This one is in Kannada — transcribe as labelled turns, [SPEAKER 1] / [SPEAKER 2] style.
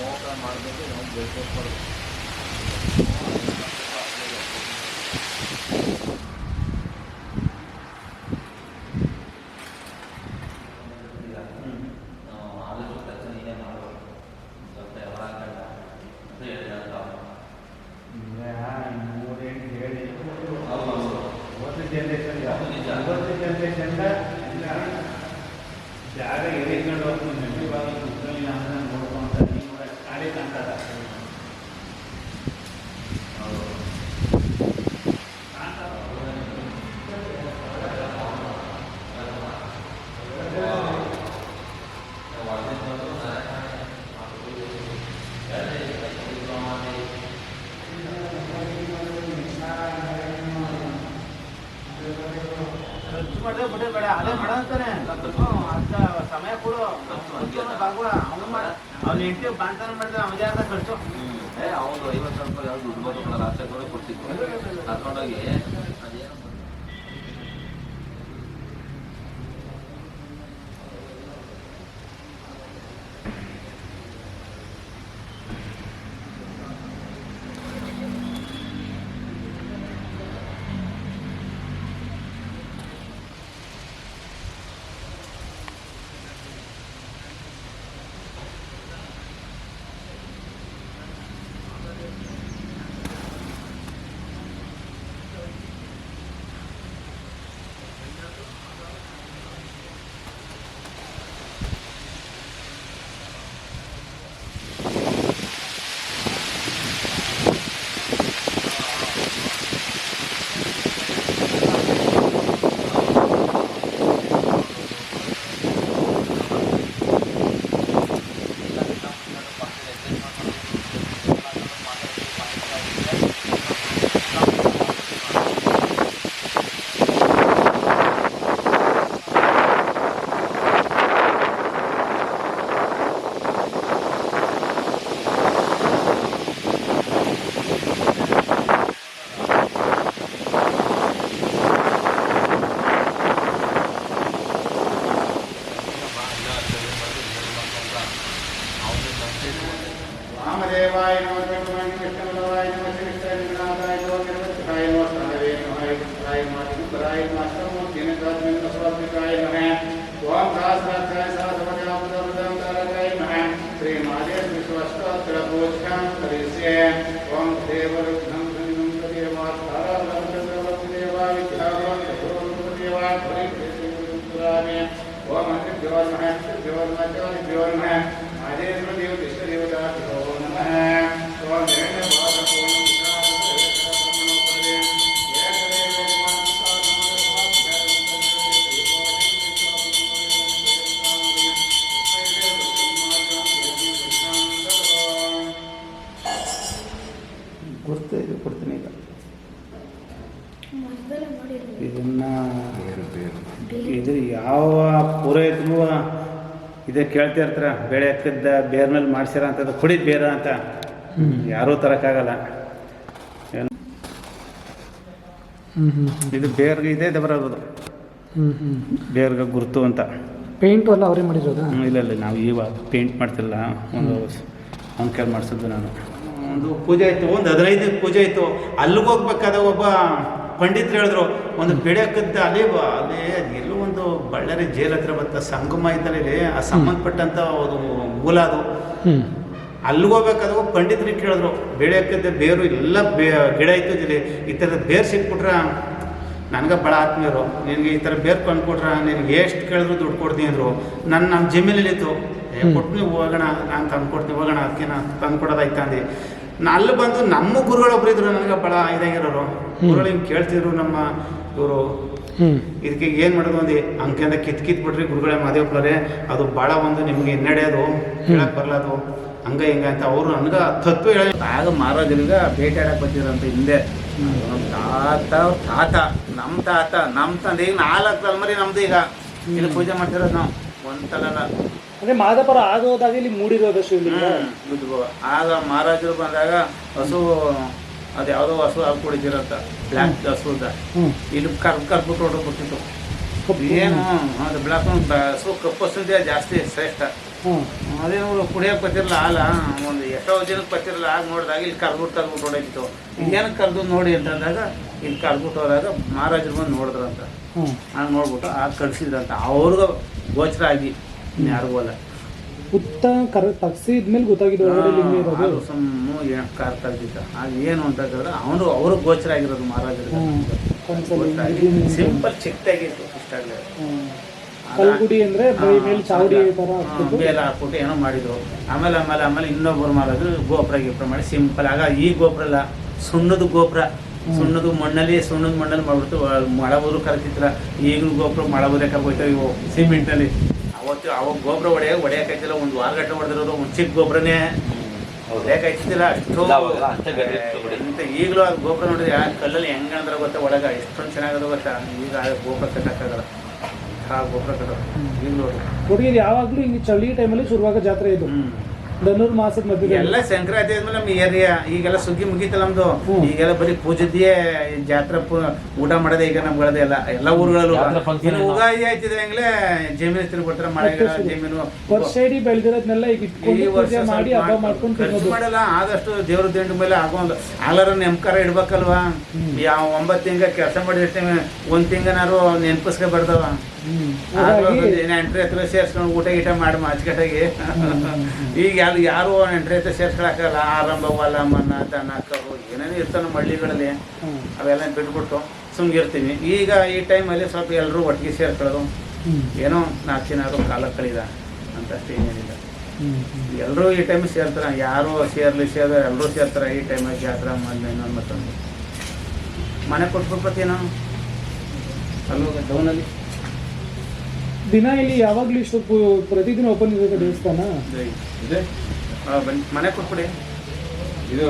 [SPEAKER 1] ನೋಟ ಮಾಡಬೇಕು, ನಾವು ಬೆಳ್ಕೊಡ್ಬಾರ್ದು.
[SPEAKER 2] ಜಾಗ ಎರಿಕೊಂಡು ಹೋಗ್ತೀನಿ ಇವಾಗ ಕುತ್ಕೊಳ್ಳಿ ಅಂತ ನೋಡ್ಕೊಂತ ನೀವು ಗಾಡಿ ಕಾಣ್ತದ ಮಾಡಿದ್ರೆ ಬಿಟ್ಟೆ ಬೇಡ ಅದೇ ಮಾಡ ಅಂತಾನೆ ಅಂತ ಸಮಯ ಕೊಡು ಅವ್ನು ಎಂಟು ಬಾಂತಾನ ಮಾಡಿದ್ರೆ ಅವನೇ ಅರ್ಧ ಖರ್ಚು
[SPEAKER 1] ಅವನು 50,000 ರೂಪಾಯಿ ಯಾವ್ದು ದುಡ್ಡು ಬರೋಲ್ಲ, ಆಚೆ ಕೂಡ ಕೊಡ್ತಿತ್ತು ಕರ್ಕೊಂಡೋಗಿ ಅದೇನು
[SPEAKER 2] वामदेवाय नमः कृष्णाय कृष्णदेवाय नमः कृष्णाय नमः निर्वचकाय नमः साधवे नमः कृष्णाय नमः कृष्णाय नमः समूर्तिने दात्मेन स्वात्मिकाय नमः ओम सहस्राक्षाय सहस्रपदापदं तारकाय नमः श्री महादेव विश्वास्त्र पूज्यां करिष्ये ओम देवरुद्धं धन्यं तदेवात् तारावरं देवा विद्यावरं देवा परिप्रेषितुरामे ओम अग्निज्योर्मः ज्योर्मः महादेव देव कृष्ण देवता नमः ओम ಗುರ್ತು ಇದು ಕೊಡ್ತೀನಿ ಈಗ ಇದನ್ನು ಇದು ಯಾವ ಪುರೋಹಿತರು ಇದೇ ಕೇಳ್ತಾ ಇರ್ತಾರೆ ಬೆಳೆ ಹಾಕಿದ್ದ ಬೇರ್ನಲ್ಲಿ ಮಾಡ್ಸಿರ ಅಂತದ್ದು ಕುಡಿದ ಬೇರ ಅಂತ ಯಾರೂ ತರೋಕ್ಕಾಗಲ್ಲ. ಇದು ಬೇರ್ಗೆ ಇದೆ ಬರೋದು ಬೇರ್ಗೆ ಗುರುತು ಅಂತ.
[SPEAKER 3] ಪೇಂಟು ಎಲ್ಲ ಅವರೇ ಮಾಡಿರೋದು?
[SPEAKER 2] ಇಲ್ಲ ಇಲ್ಲ, ನಾವು ಇವಾಗ ಪೇಂಟ್ ಮಾಡ್ತಿಲ್ಲ, ಒಂದು ಅಂಕಲ್ ಮಾಡಿಸಿದ್ದು ನಾನು. ಒಂದು ಪೂಜೆ ಆಯಿತು, ಒಂದು 15 ಪೂಜೆ ಆಯಿತು. ಅಲ್ಲಿಗೆ ಹೋಗ್ಬೇಕಾದ ಒಬ್ಬ ಪಂಡಿತರು ಹೇಳಿದ್ರು ಒಂದು ಬೆಳೆ ಹಾಕಿದ್ದ ಅಲ್ಲಿ ಎಲ್ಲೋ ಒಂದು ಬಳ್ಳಾರಿ ಜೈಲ್ ಹತ್ರ ಬತ್ತ ಸಂಗಮ ಇದ್ದಲ್ಲಿ ಆ ಸಂಬಂಧಪಟ್ಟಂಥ ಒಂದು ಮೂಲ ಅದು. ಅಲ್ಲಿಗೆ ಹೋಗ್ಬೇಕಾದ್ರೆ ಪಂಡಿತರಿಗೆ ಕೇಳಿದ್ರು ಬೆಳೆ ಹಾಕಿದ್ದೆ ಬೇರು ಎಲ್ಲ ಗಿಡ ಇತ್ತು, ಈ ಥರದ ಬೇರು ಸಿಕ್ಬಿಟ್ರ ನನಗೆ ಭಾಳ ಆತ್ಮೀಯರು, ನಿನಗೆ ಈ ಥರ ಬೇರು ತಂದುಕೊಟ್ರ ನಿನಗೆ ಎಷ್ಟು ಕೇಳಿದ್ರು ದುಡ್ಡು ಕೊಡ್ತೀನಿ ಅಂದರು. ನಮ್ಮ ಜಮೀನಲ್ಲಿತ್ತು, ಕೊಟ್ಟು ನೀವು ಹೋಗೋಣ, ನಾನು ತಂದುಕೊಡ್ತೀನಿ ಹೋಗೋಣ, ಅದಕ್ಕೆ ನಾನು ತಂದುಕೊಡೋದಾಯ್ತು ಅಂದು. ಅಲ್ಲಿ ಬಂದು ನಮ್ಮ ಗುರುಗಳೊಬ್ರು ಇದ್ರು, ನನಗೆ ಭಾಳ ಇದಾಗಿರೋರು ಗುರುಗಳು ಹಿಂಗೆ ಕೇಳ್ತಿದ್ರು ನಮ್ಮ ಇವರು ಇದಕ್ಕೆ ಏನು ಮಾಡೋದು ಒಂದು ಅಂಕೆಂದ ಕಿತ್ಬಿಟ್ರಿ ಗುರುಗಳೇ ಮಾದೇವಪ್ಪರೇ, ಅದು ಭಾಳ ಒಂದು ನಿಮಗೆ ಹಿನ್ನಡೆಯೋದು, ಹೇಳಕ್ಕೆ ಬರಲ್ಲ ಅದು ಹಂಗೆ ಹಿಂಗೆ ಅಂತ ಅವರು ನನಗೆ ತತ್ವ ಹೇಳಿ. ಆಗ ಮಹಾರಾಜರಿಗೆ ಭೇಟಿ ಆಡಕ್ಕೆ ಬರ್ತಿದ್ರಂತ ಹಿಂದೆ. ತಾತ ನಮ್ಮ ತಂದೆ ಈಗ 4 ತಲೆಮಾರಿ ನಮ್ದು ಈಗ ಇಲ್ಲಿ ಪೂಜೆ ಮಾಡ್ತಿರೋದು ನಾವು, ಒಂದು ತಲೆಲ್ಲ.
[SPEAKER 3] ಅಂದರೆ ಮಾದಪುರ ಆಗೋದಾಗ ಇಲ್ಲಿ ಮೂಡಿರೋದು ಶಿವಲಿಂಗ.
[SPEAKER 2] ಆಗ ಮಹಾರಾಜರು ಬಂದಾಗ ಹಸು ಅದು ಯಾವುದೋ ಹಸು ಹಾಕಿ ಕುಡಿದಿರಂತ, ಬ್ಲ್ಯಾಕ್ ಹಸುದ ಇಲ್ಲಿ ಕರ್ಬಿಟ್ಟು ಹೊರಟು ಬಿಟ್ಟಿತ್ತು. ಏನು ಅದು ಬ್ಲ್ಯಾಕ್ ಹಸು ಕಪ್ಪು ಹಸುದೇ ಜಾಸ್ತಿ ಶ್ರೇಷ್ಠ.
[SPEAKER 3] ಹಾಂ
[SPEAKER 2] ಅದೇನು ಕುಡಿಯೋಕೆ ಬರ್ತಿರಲ್ಲ ಹಾಲ ಒಂದು ಎಷ್ಟೋ ಜನಕ್ಕೆ ಬರ್ತಿರಲ್ಲ ಆಗ ನೋಡಿದಾಗ ಇಲ್ಲಿ ಕರ್ಬಿಟ್ಟು ಹೊಡೋಯ್ತು ಏನಕ್ಕೆ ಕರೆದು ನೋಡಿ ಅಂತಂದಾಗ ಇಲ್ಲಿ ಕರ್ಬಿಟ್ಟು ಹೋದಾಗ ಮಹಾರಾಜರು ಬಂದು ನೋಡಿದ್ರಂತ
[SPEAKER 3] ಹಾಂ
[SPEAKER 2] ಹಂಗೆ ನೋಡ್ಬಿಟ್ಟು ಆಗ ಕಳಿಸಿದ್ರಂತ ಅವ್ರಿಗೂ ಗೋಚರ ಆಗಿ ಯಾರಿಗೂ ಅಲ್ಲ
[SPEAKER 3] ಹುತ್ತ ತಗ್ಸಿದ್ಮೇಲೆ ಗೊತ್ತಾಗಿದ್ದು ಒಳಗಡೆ ಲಿಂಗ ಇರೋದು.
[SPEAKER 2] ಅದು ಸುಮ್ಮನೆ ಕಾರ್ ಕಳ್ದಿದ್ದ ಅದು ಏನು ಅಂತ ಹೇಳಿದ್ರೆ ಅವನು ಅವ್ರಿಗೆ ಗೋಚರ ಆಗಿರೋದು ಮಹಾರಾಜರಿಗೆ ಸಿಂಪಲ್ ಚಿಕ್ಕದಾಗಿತ್ತು ಇಷ್ಟಾಗಲೇ
[SPEAKER 3] ಕಲ್ಗುಡಿ ಅಂದ್ರೆ ಬೈ ಮೇಲೆ ಚಾವಡಿ ತರ ಹಾಕ್ಬಿಟ್ಟು
[SPEAKER 2] ಬೇಲ ಹಾಕ್ಬಿಟ್ಟು ಏನೋ ಮಾಡಿದ್ರು ಆಮೇಲೆ ಇನ್ನೊಬ್ಬರು ಮಾಡಿದ್ರು ಗೋಪುರ ಮಾಡಿ ಸಿಂಪಲ್ ಆಗ ಈ ಗೋಪುರ ಅಲ್ಲ ಸುಣ್ಣದ ಗೋಪುರ ಸುಣ್ಣದ ಮಣ್ಣಲ್ಲಿ ಮಾಡ್ಬಿಡ್ತು ಮಳೆ ಊರು ಕರೆತಿದ್ರ ಈಗಲೂ ಗೋಪುರ ಮಳೆ ಊರಕ್ಕೆ ಹೋಯ್ತಾವೆ ಇವು ಸಿಮೆಂಟಲ್ಲಿ ಅವಾಗ ಗೋಪುರ ಹೊಡೆಯೋಕಾಯ್ತಿಲ್ಲ ಒಂದು ವಾರ ಗಂಟೆ ಹೊಡೆದಿರೋದು ಒಂದು ಚಿಕ್ಕ ಗೊಬ್ಬರನೇ ಹೊಡೆಯೋಕಾಯ್ತಿದ್ದಿಲ್ಲ ಅಷ್ಟು ಅಂತ ಈಗಲೂ ಅದು ಗೋಪುರ ನೋಡಿದ್ರೆ ಕಲ್ಲಲ್ಲಿ ಹೆಂಗೆ ಅಂದ್ರೆ ಗೊತ್ತಾ ಒಳಗೆ ಎಷ್ಟೊಂದು ಚೆನ್ನಾಗದ ಗೊತ್ತಾ ಈಗ ಗೋಪುರ ಕಟ್ಟಕ್ಕಾಗಲ್ಲ ಆ ಗೋಪುರ ಕಟ್ಟೋದು ಈಗ ನೋಡಿ
[SPEAKER 3] ಹುಡುಗಿದು ಯಾವಾಗಲೂ ಹಿಂಗೆ ಚಳಿ ಟೈಮಲ್ಲಿ ಶುರುವಾಗ ಜಾತ್ರೆ ಇದು ಧನುರ್ ಮಾಸದ ಮಧ್ಯೆ
[SPEAKER 2] ಎಲ್ಲ ಸಂಕ್ರಾಂತಿ ಆದ್ಮೇಲೆ ನಮ್ಮ ಏರಿಯಾ ಈಗೆಲ್ಲ ಸುಗ್ಗಿ ಮುಗೀತಲ್ಲ ನಮ್ದು ಈಗೆಲ್ಲ ಬರೀ ಪೂಜದ್ದೇ ಜಾತ್ರೆ ಊಟ ಮಾಡೋದೇ ಈಗ ನಮ್ಗಳದೇ ಎಲ್ಲ ಊರುಗಳಲ್ಲೂ ಇನ್ನು ಉಗಾದಿ ಆಯ್ತಿದ್ರೆ ಹೆಂಗ್ಲೇ ಜಮೀನು ತಿರುಗ್ಬಿಡ್ತಾರೆ ಮಳೆಗಳ ಜಮೀನು
[SPEAKER 3] ವರ್ಷ ಇಡೀ ಬೆಳೆದಿರೋದ್ನೆಲ್ಲ ಈಗ ಇಟ್ಕೊಂಡು ಪೂಜೆ ಮಾಡಿ ಹಬ್ಬ ಮಾಡ್ಕೊಂಡು
[SPEAKER 2] ಖರ್ಚು
[SPEAKER 3] ತಿನ್ನೋದು.
[SPEAKER 2] ಮಾಡಲ್ಲ ಆದಷ್ಟು ದೇವ್ರ ದಿಂಡು ಮೇಲೆ ಆಗೋದು ಆಗ್ಲಾರ ನೆಮ್ಕಾರ ಇಡ್ಬೇಕಲ್ವಾ ಯಾವ 9 ತಿಂಗಳ ಕೆಲಸ ಮಾಡಿರ್ತೀವಿ 1 ತಿಂಗಳಾರು ನೆನ್ಪಿಸ್ಕೊ ಬರ್ದವ ನೆಂಟ್ರಿ ಹತ್ರ ಸೇರ್ಸ್ಕೊಂಡು ಊಟ ಗೀಟ ಮಾಡಿ ಮಾಚ್ಕಟ್ಟಾಗಿ ಈಗ ಯಾರು ನೆಂಟ್ರಿ ಹತ್ರ ಸೇರ್ಸ್ಕೊಳಕ್ಕಲ್ಲ ಆರಂಭ ಹೊಲ ಮನ್ನ ದನ ಕರು ಏನೇನು ಇರ್ತಾನೆ ಹಳ್ಳಿಗಳಲ್ಲಿ ಅವೆಲ್ಲ ಬಿಟ್ಬಿಟ್ಟು ಸುಮ್ಗಿರ್ತೀವಿ ಈಗ ಈ ಟೈಮಲ್ಲಿ ಸ್ವಲ್ಪ ಎಲ್ಲರೂ ಒಟ್ಟಿಗೆ ಸೇರ್ಕೊಳ್ಳೋದು ಏನೋ 4 ದಿನ ಕಾಲ ಕಳೀದ ಅಂತ ಅಷ್ಟೇ ಏನೇನಿಲ್ಲ ಎಲ್ಲರೂ ಈ ಟೈಮ್ ಸೇರ್ತಾರೆ ಯಾರು ಸೇರಿದ್ರೆ ಎಲ್ಲರೂ ಸೇರ್ತಾರೆ ಈ ಟೈಮಾಗಿ ಜಾತ್ರೆ ಮಾಡಿ ಇನ್ನೊಂದು ಮತ್ತೊಂದು ಮನೆ ಕೊಟ್ಬಿಡ್ತೀನೋ ಅಲ್ಲೂ ಡೌನಲ್ಲಿ
[SPEAKER 3] ದಿನ ಇಲ್ಲಿ ಯಾವಾಗ್ಲೂ ಇಷ್ಟು ಪ್ರತಿದಿನ ಓಪನ್ ಇರುತ್ತೆ ದೇವಸ್ಥಾನ.
[SPEAKER 2] ಇದೆ ಮನೆ ಕೊಟ್ಬಿಡಿ
[SPEAKER 1] ಇದು